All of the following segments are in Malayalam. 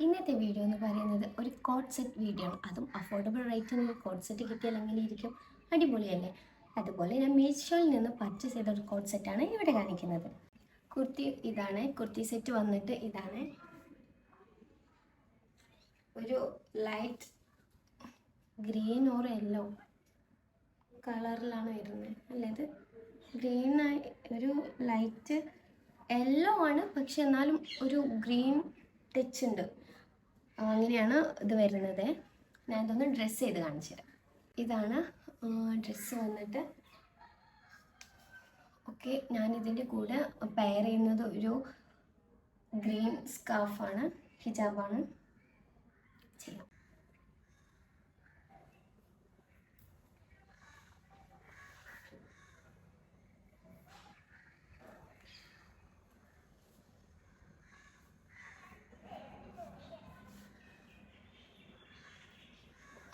ഇന്നത്തെ വീഡിയോ എന്ന് പറയുന്നത് ഒരു കോട്ട് സെറ്റ് വീഡിയോ ആണ്. അതും അഫോർഡബിൾ റേറ്റിന് കോട്ട് സെറ്റ് കിട്ടിയാൽ എങ്ങനെ ഇരിക്കും, അടിപൊളിയല്ലേ. അതുപോലെ ഞാൻ മീഷോയിൽ നിന്ന് പർച്ചേസ് ചെയ്ത ഒരു കോട്ട് സെറ്റാണ് ഇവിടെ കാണിക്കുന്നത്. കുർത്തി ഇതാണ്, കുർത്തി സെറ്റ് വന്നിട്ട് ഇതാണ്. ഒരു ലൈറ്റ് ഗ്രീൻ ഓർ യെല്ലോ കളറിലാണ് വരുന്നത് അല്ലേ. ഇത് ഗ്രീൻ ഒരു ലൈറ്റ് യെല്ലോ ആണ്, പക്ഷെ എന്നാലും ഒരു ഗ്രീൻ ടച്ച് ഉണ്ട്. അങ്ങനെയാണ് ഇത് വരുന്നത്. ഞാൻ ഇതൊന്ന് ഡ്രസ്സ് ചെയ്ത് കാണിച്ചു തരാം. ഇതാണ് ഡ്രസ്സ് വന്നിട്ട്. ഓക്കെ, ഞാനിതിൻ്റെ കൂടെ പെയർ ചെയ്യുന്നത് ഒരു ഗ്രീൻ സ്കാർഫാണ്, ഹിജാബാണ് ചെയ്യാം.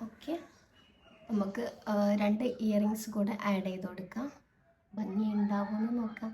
ഓക്കെ, നമുക്ക് 2 ഇയറിങ്സ് കൂടെ ആഡ് ചെയ്ത് കൊടുക്കാം. ഭംഗി ഉണ്ടാവുമെന്ന് നോക്കാം.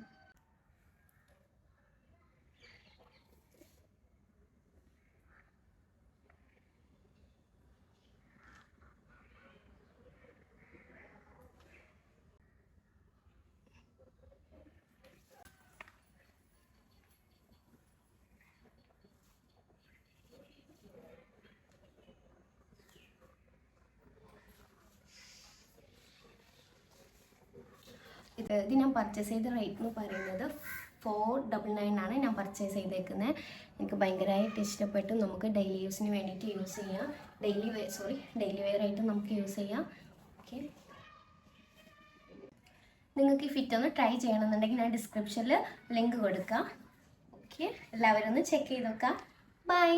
ഇത് ഞാൻ പർച്ചേസ് ചെയ്ത റേറ്റ് എന്ന് പറയുന്നത് 499 ആണ് ഞാൻ പർച്ചേസ് ചെയ്തേക്കുന്നത്. എനിക്ക് ഭയങ്കരമായിട്ട് ഇഷ്ടപ്പെട്ടു. നമുക്ക് ഡെയിലി യൂസിന് വേണ്ടിയിട്ട് യൂസ് ചെയ്യാം. ഡെയിലി വെയർ ആയിട്ട് നമുക്ക് യൂസ് ചെയ്യാം. ഓക്കെ, നിങ്ങൾക്ക് ഈ ഫിറ്റ് ഒന്ന് ട്രൈ ചെയ്യണമെന്നുണ്ടെങ്കിൽ ഞാൻ ഡിസ്ക്രിപ്ഷനിൽ ലിങ്ക് കൊടുക്കാം. ഓക്കെ, എല്ലാവരും ഒന്ന് ചെക്ക് ചെയ്ത് നോക്കാം. ബൈ.